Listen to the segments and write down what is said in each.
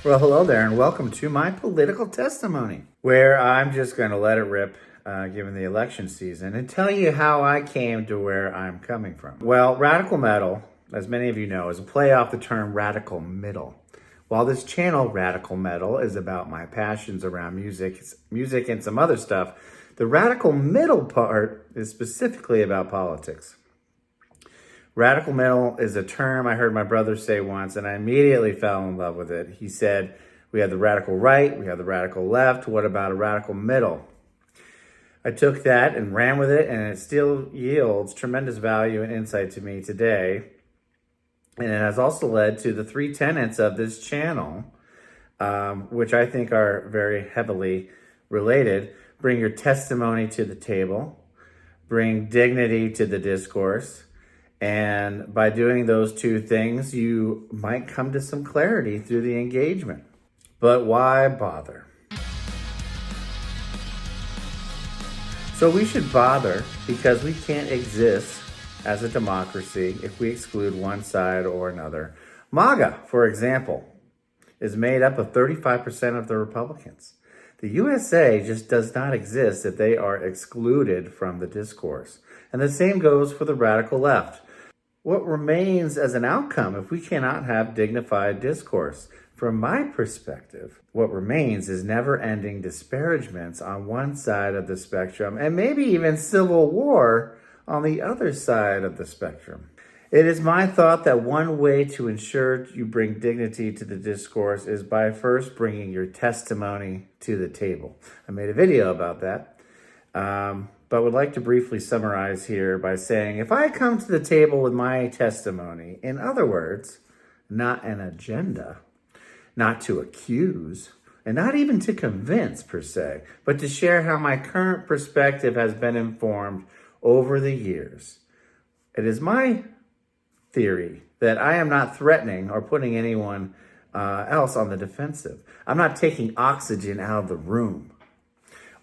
Well, hello there, and welcome to my political testimony, where I'm just going to let it rip, given the election season, and tell you how I came to where I'm coming from. Well, radical metal, as many of you know, is a play off the term radical middle. While this channel, Radical Metal, is about my passions around music and some other stuff, the radical middle part is specifically about politics. Radical middle is a term I heard my brother say once, and I immediately fell in love with it. He said, we have the radical right, we have the radical left, what about a radical middle? I took that and ran with it, and it still yields tremendous value and insight to me today. And it has also led to the three tenets of this channel, which I think are very heavily related. Bring your testimony to the table, bring dignity to the discourse, and by doing those two things, you might come to some clarity through the engagement. But why bother? So we should bother because we can't exist as a democracy if we exclude one side or another. MAGA, for example, is made up of 35% of the Republicans. The USA just does not exist if they are excluded from the discourse. And the same goes for the radical left. What remains as an outcome if we cannot have dignified discourse? From my perspective, what remains is never-ending disparagements on one side of the spectrum and maybe even civil war on the other side of the spectrum. It is my thought that one way to ensure you bring dignity to the discourse is by first bringing your testimony to the table. I made a video about that. But would like to briefly summarize here by saying, if I come to the table with my testimony, in other words, not an agenda, not to accuse, and not even to convince per se, but to share how my current perspective has been informed over the years. It is my theory that I am not threatening or putting anyone else on the defensive. I'm not taking oxygen out of the room,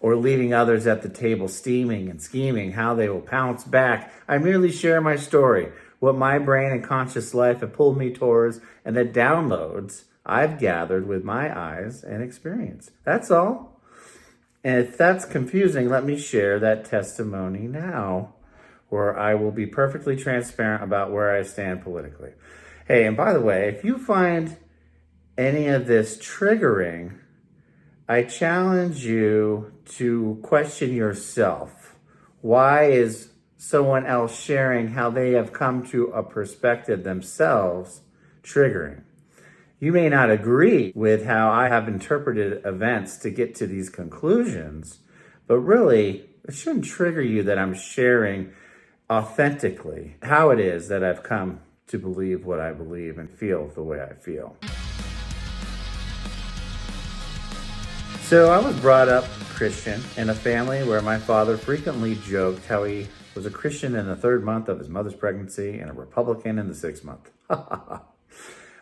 or leaving others at the table steaming and scheming how they will pounce back. I merely share my story, what my brain and conscious life have pulled me towards, and the downloads I've gathered with my eyes and experience. That's all. And if that's confusing, let me share that testimony now, where I will be perfectly transparent about where I stand politically. Hey, and by the way, if you find any of this triggering, I challenge you to question yourself. Why is someone else sharing how they have come to a perspective themselves triggering? You may not agree with how I have interpreted events to get to these conclusions, but really, it shouldn't trigger you that I'm sharing authentically how it is that I've come to believe what I believe and feel the way I feel. So I was brought up Christian in a family where my father frequently joked how he was a Christian in the 3rd month of his mother's pregnancy and a Republican in the 6th month.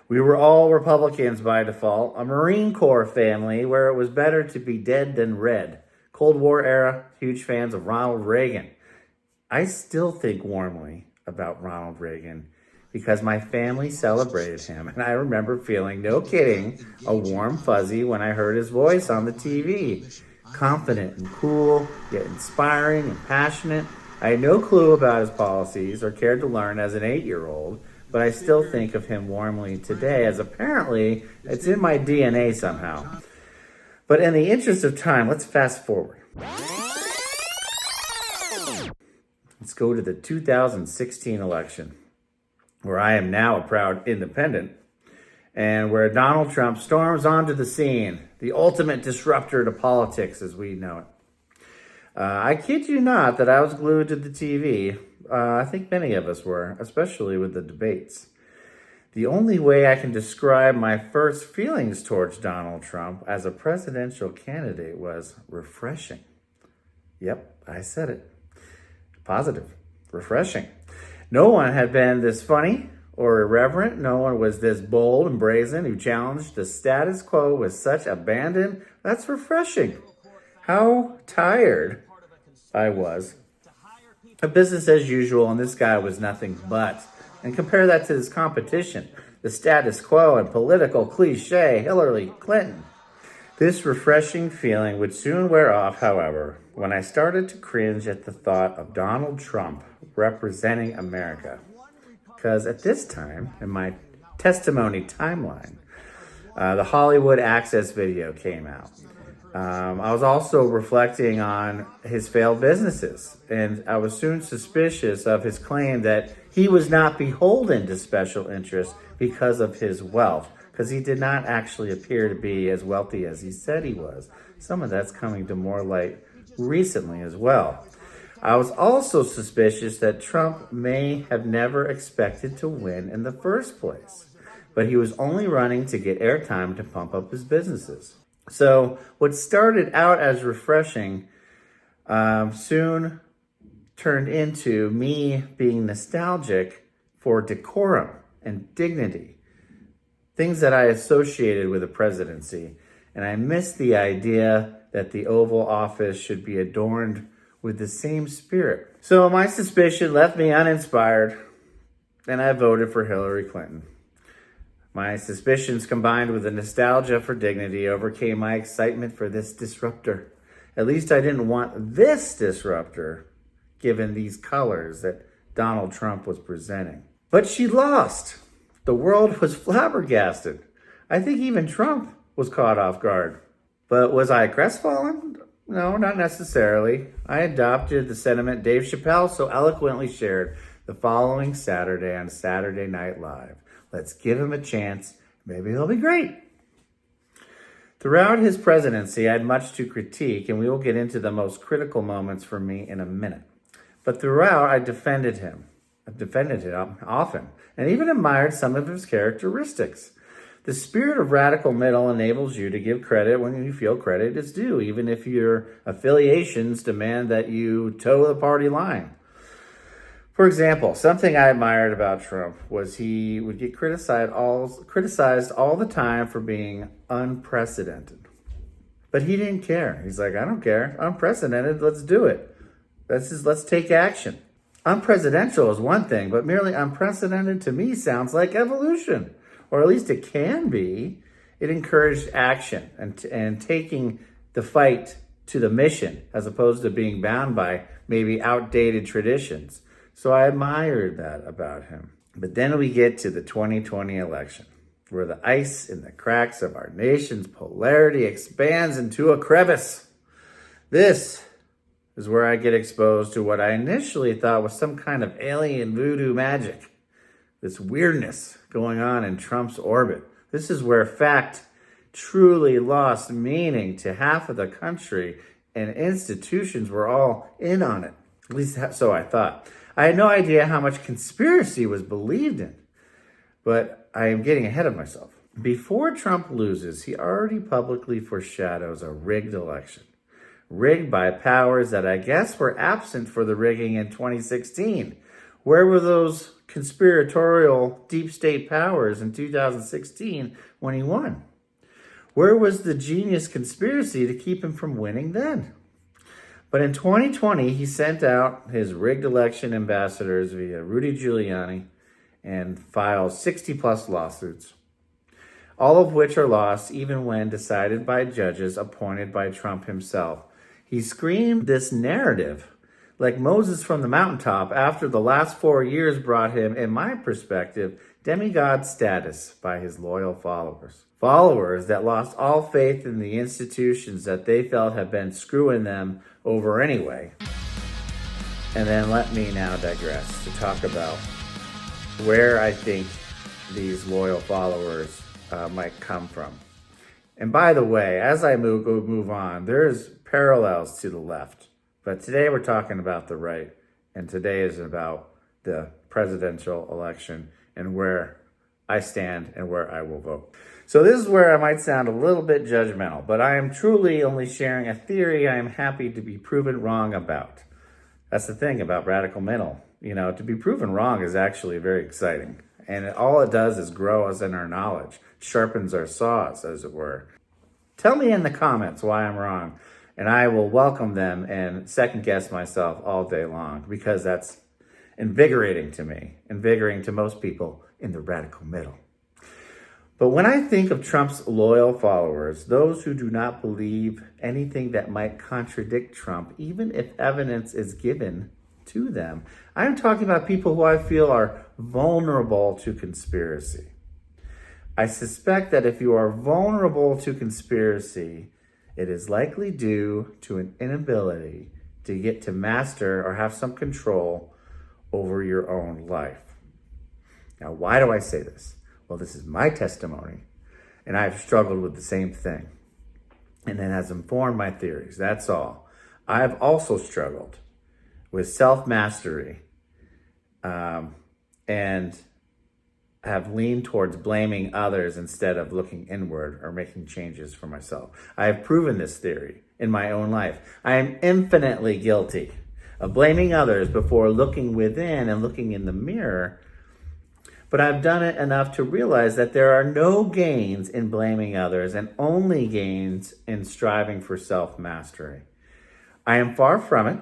We were all Republicans by default, a Marine Corps family where it was better to be dead than red. Cold War era, huge fans of Ronald Reagan. I still think warmly about Ronald Reagan because my family celebrated him, and I remember feeling, no kidding, a warm fuzzy when I heard his voice on the TV. Confident and cool, yet inspiring and passionate. I had no clue about his policies or cared to learn as an 8-year-old, but I still think of him warmly today, as apparently it's in my DNA somehow. But in the interest of time, let's fast forward. Let's go to the 2016 election, where I am now a proud independent, and where Donald Trump storms onto the scene, the ultimate disruptor to politics as we know it. I kid you not that I was glued to the TV. I think many of us were, especially with the debates. The only way I can describe my first feelings towards Donald Trump as a presidential candidate was refreshing. Yep, I said it. Positive, refreshing. No one had been this funny or irreverent. No one was this bold and brazen who challenged the status quo with such abandon. That's refreshing. How tired I was of business as usual, and this guy was nothing but. And compare that to his competition, the status quo and political cliche, Hillary Clinton. This refreshing feeling would soon wear off, however, when I started to cringe at the thought of Donald Trump representing America. Because at this time, in my testimony timeline, the Hollywood Access video came out. I was also reflecting on his failed businesses, and I was soon suspicious of his claim that he was not beholden to special interests because of his wealth, because he did not actually appear to be as wealthy as he said he was. Some of that's coming to more light recently as well. I was also suspicious that Trump may have never expected to win in the first place, but he was only running to get airtime to pump up his businesses. So what started out as refreshing soon turned into me being nostalgic for decorum and dignity, things that I associated with the presidency. And I missed the idea that the Oval Office should be adorned with the same spirit. So my suspicion left me uninspired, and I voted for Hillary Clinton. My suspicions combined with the nostalgia for dignity overcame my excitement for this disruptor. At least I didn't want this disruptor, given these colors that Donald Trump was presenting. But she lost. The world was flabbergasted. I think even Trump was caught off guard. But was I crestfallen? No, not necessarily. I adopted the sentiment Dave Chappelle so eloquently shared the following Saturday on Saturday Night Live. Let's give him a chance. Maybe he'll be great. Throughout his presidency, I had much to critique, and we will get into the most critical moments for me in a minute. But throughout, I defended him. I defended him often, and even admired some of his characteristics. The spirit of radical middle enables you to give credit when you feel credit is due, even if your affiliations demand that you toe the party line. For example, something I admired about Trump was he would get criticized all the time for being unprecedented. But he didn't care. He's like, I don't care. Unprecedented, let's do it. Let's take action. Unpresidential is one thing, but merely unprecedented to me sounds like evolution. Or at least it can be. It encouraged action and taking the fight to the mission as opposed to being bound by maybe outdated traditions. So I admired that about him. But then we get to the 2020 election, where the ice in the cracks of our nation's polarity expands into a crevice. This is where I get exposed to what I initially thought was some kind of alien voodoo magic. This weirdness going on in Trump's orbit. This is where fact truly lost meaning to half of the country, and institutions were all in on it. At least so I thought. I had no idea how much conspiracy was believed in, but I am getting ahead of myself. Before Trump loses, he already publicly foreshadows a rigged election. Rigged by powers that I guess were absent for the rigging in 2016. Where were those conspiratorial deep state powers in 2016 when he won? Where was the genius conspiracy to keep him from winning then? But in 2020, he sent out his rigged election ambassadors via Rudy Giuliani and filed 60 plus lawsuits, all of which are lost even when decided by judges appointed by Trump himself. He screamed this narrative like Moses from the mountaintop after the last 4 years brought him, in my perspective, demigod status by his loyal followers. Followers that lost all faith in the institutions that they felt had been screwing them over anyway. And then let me now digress to talk about where I think these loyal followers might come from. And by the way, as I move on, there's parallels to the left. But today we're talking about the right, and today is about the presidential election and where I stand and where I will vote. So this is where I might sound a little bit judgmental, but I am truly only sharing a theory I am happy to be proven wrong about. That's the thing about radical middle. You know, to be proven wrong is actually very exciting. And all it does is grow us in our knowledge, sharpens our saws, as it were. Tell me in the comments why I'm wrong, and I will welcome them and second guess myself all day long, because that's invigorating to me, invigorating to most people in the radical middle. But when I think of Trump's loyal followers, those who do not believe anything that might contradict Trump, even if evidence is given to them, I'm talking about people who I feel are vulnerable to conspiracy. I suspect that if you are vulnerable to conspiracy, it is likely due to an inability to get to master or have some control over your own life. Now, why do I say this? Well, this is my testimony, and I've struggled with the same thing, and it has informed my theories. That's all. I've also struggled with self-mastery and have leaned towards blaming others instead of looking inward or making changes for myself. I have proven this theory in my own life. I am infinitely guilty of blaming others before looking within and looking in the mirror. But I've done it enough to realize that there are no gains in blaming others and only gains in striving for self-mastery. I am far from it,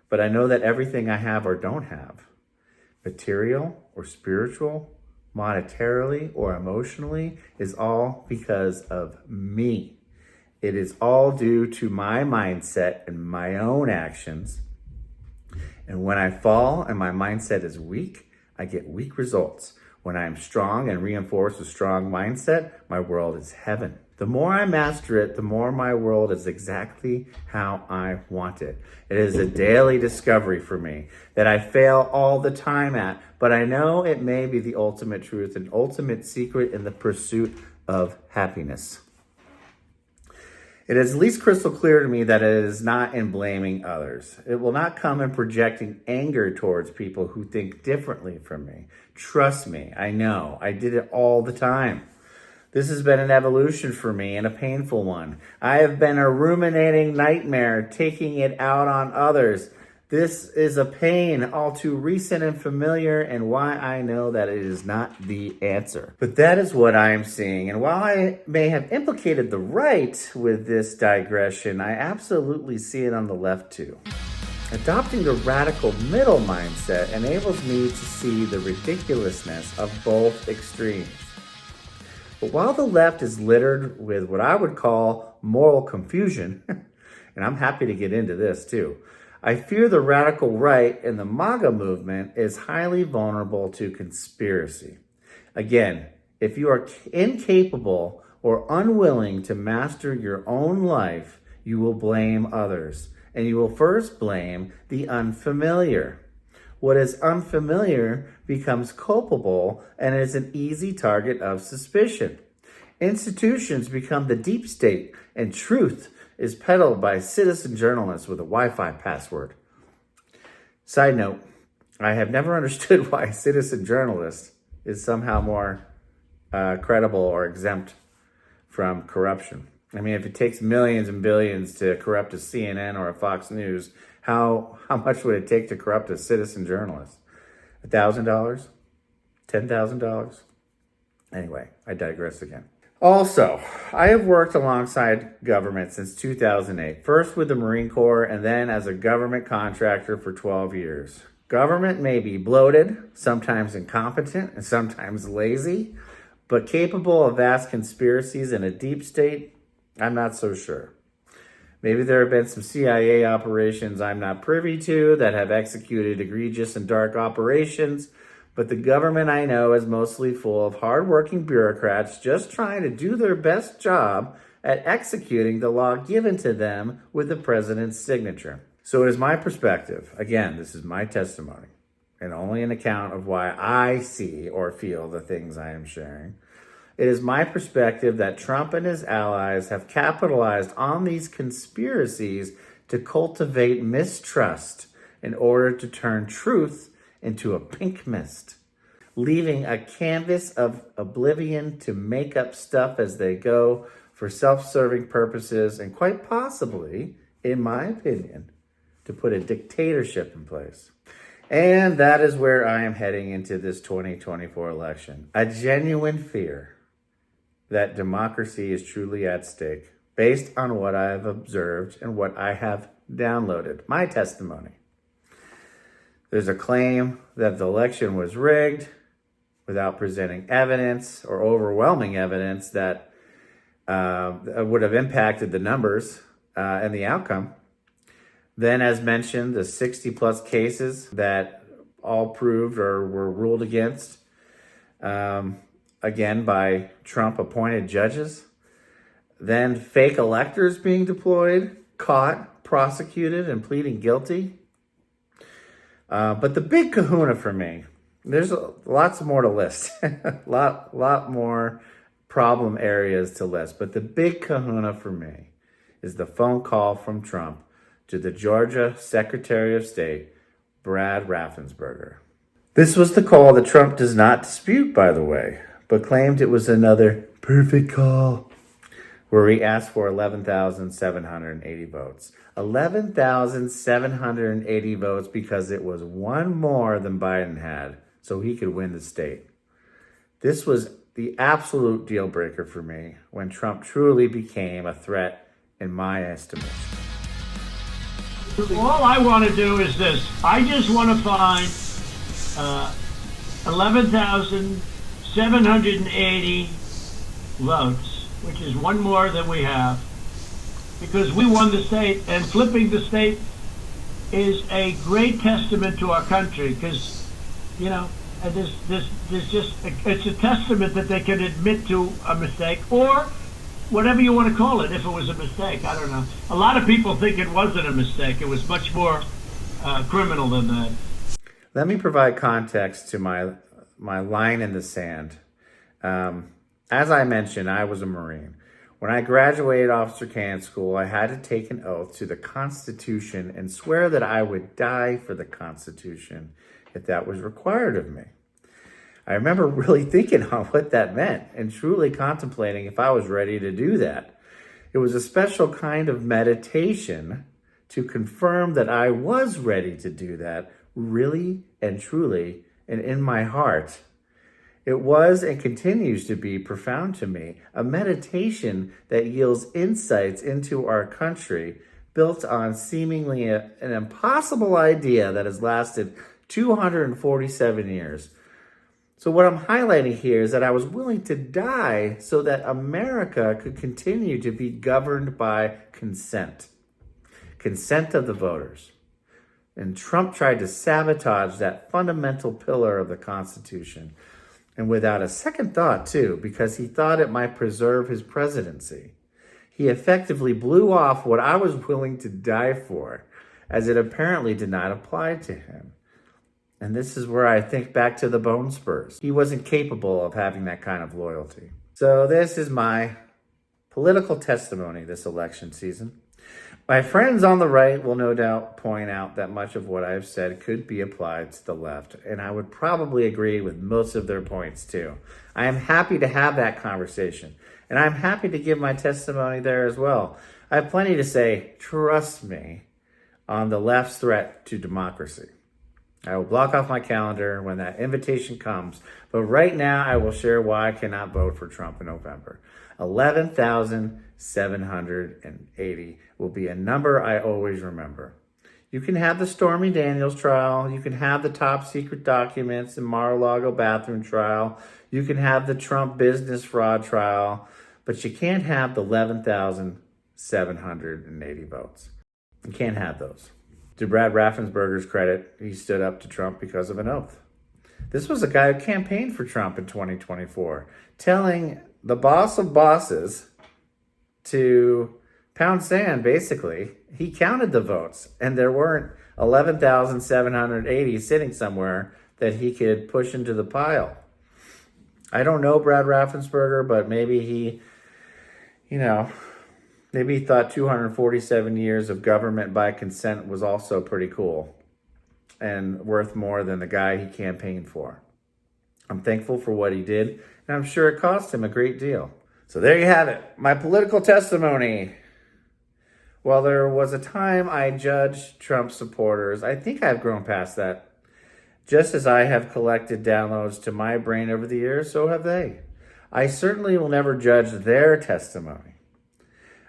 but I know that everything I have or don't have, material or spiritual, monetarily or emotionally, is all because of me. It is all due to my mindset and my own actions. And when I fall and my mindset is weak, I get weak results. When I am strong and reinforce a strong mindset, my world is heaven. The more I master it, the more my world is exactly how I want it. It is a daily discovery for me that I fail all the time at, but I know it may be the ultimate truth, an ultimate secret in the pursuit of happiness. It is at least crystal clear to me that it is not in blaming others. It will not come in projecting anger towards people who think differently from me. Trust me, I know. I did it all the time. This has been an evolution for me and a painful one. I have been a ruminating nightmare, taking it out on others. This is a pain all too recent and familiar, and why I know that it is not the answer. But that is what I am seeing. And while I may have implicated the right with this digression, I absolutely see it on the left too. Adopting the radical middle mindset enables me to see the ridiculousness of both extremes. But while the left is littered with what I would call moral confusion, and I'm happy to get into this too, I fear the radical right in the MAGA movement is highly vulnerable to conspiracy. Again, if you are incapable or unwilling to master your own life, you will blame others, and you will first blame the unfamiliar. What is unfamiliar becomes culpable and is an easy target of suspicion. Institutions become the deep state, and truth is peddled by citizen journalists with a Wi-Fi password. Side note, I have never understood why citizen journalist is somehow more credible or exempt from corruption. I mean, if it takes millions and billions to corrupt a CNN or a Fox News, how much would it take to corrupt a citizen journalist? $1,000? $10,000? Anyway, I digress again. Also, I have worked alongside government since 2008, first with the Marine Corps and then as a government contractor for 12 years. Government may be bloated, sometimes incompetent, and sometimes lazy, but capable of vast conspiracies in a deep state, I'm not so sure. Maybe there have been some CIA operations I'm not privy to that have executed egregious and dark operations, but the government I know is mostly full of hardworking bureaucrats just trying to do their best job at executing the law given to them with the president's signature. So it is my perspective, again, this is my testimony, and only an account of why I see or feel the things I am sharing. It is my perspective that Trump and his allies have capitalized on these conspiracies to cultivate mistrust in order to turn truth into a pink mist, leaving a canvas of oblivion to make up stuff as they go for self-serving purposes and quite possibly, in my opinion, to put a dictatorship in place. And that is where I am heading into this 2024 election. A genuine fear that democracy is truly at stake based on what I have observed and what I have downloaded, my testimony. There's a claim that the election was rigged, without presenting evidence or overwhelming evidence that would have impacted the numbers and the outcome. Then, as mentioned, the 60 plus cases that all proved or were ruled against, again, by Trump appointed judges. Then fake electors being deployed, caught, prosecuted, and pleading guilty. But the big kahuna for me, there's lots more to list, lot more problem areas to list. But the big kahuna for me is the phone call from Trump to the Georgia Secretary of State, Brad Raffensperger. This was the call that Trump does not dispute, by the way, but claimed it was another perfect call, where he asked for 11,780 votes. 11,780 votes because it was one more than Biden had, so he could win the state. This was the absolute deal breaker for me when Trump truly became a threat in my estimation. All I want to do is this. I just want to find 11,780 votes, which is one more than we have, because we won the state, and flipping the state is a great testament to our country, because, you know, there's just, it's a testament that they can admit to a mistake, or whatever you want to call it, if it was a mistake. I don't know. A lot of people think it wasn't a mistake. It was much more criminal than that. Let me provide context to my line in the sand. As I mentioned, I was a Marine. When I graduated officer candidate school, I had to take an oath to the Constitution and swear that I would die for the Constitution if that was required of me. I remember really thinking on what that meant and truly contemplating if I was ready to do that. It was a special kind of meditation to confirm that I was ready to do that, really and truly, and in my heart. It was and continues to be profound to me, a meditation that yields insights into our country built on seemingly an impossible idea that has lasted 247 years. So what I'm highlighting here is that I was willing to die so that America could continue to be governed by consent of the voters. And Trump tried to sabotage that fundamental pillar of the Constitution, and without a second thought too, because he thought it might preserve his presidency. He effectively blew off what I was willing to die for, as it apparently did not apply to him. And this is where I think back to the bone spurs. He wasn't capable of having that kind of loyalty. So this is my political testimony this election season. My friends on the right will no doubt point out that much of what I've said could be applied to the left, and I would probably agree with most of their points too. I am happy to have that conversation, and I'm happy to give my testimony there as well. I have plenty to say, trust me, on the left's threat to democracy. I will block off my calendar when that invitation comes, but right now I will share why I cannot vote for Trump in November. 11,780 will be a number I always remember. You can have the Stormy Daniels trial, you can have the top secret documents and Mar-a-Lago bathroom trial, you can have the Trump business fraud trial, but you can't have the 11,780 votes. You can't have those. To Brad Raffensperger's credit, he stood up to Trump because of an oath. This was a guy who campaigned for Trump in 2024, telling the boss of bosses to pound sand, basically. He counted the votes, and there weren't 11,780 sitting somewhere that he could push into the pile. I don't know Brad Raffensperger, but maybe he, maybe he thought 247 years of government by consent was also pretty cool and worth more than the guy he campaigned for. I'm thankful for what he did, and I'm sure it cost him a great deal. So there you have it, my political testimony. While there was a time I judged Trump supporters, I think I've grown past that. Just as I have collected downloads to my brain over the years, so have they. I certainly will never judge their testimony.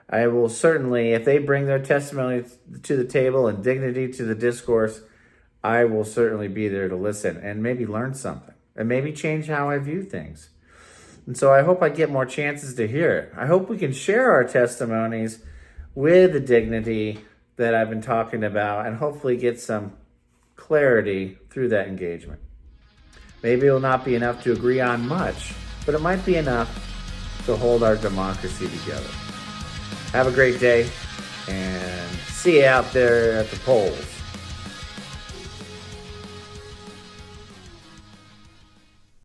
I will certainly, if they bring their testimony to the table and dignity to the discourse, I will certainly be there to listen and maybe learn something. and maybe change how I view things. And so I hope I get more chances to hear it. I hope we can share our testimonies with the dignity that I've been talking about and hopefully get some clarity through that engagement. Maybe it will not be enough to agree on much, but it might be enough to hold our democracy together. Have a great day and see you out there at the polls.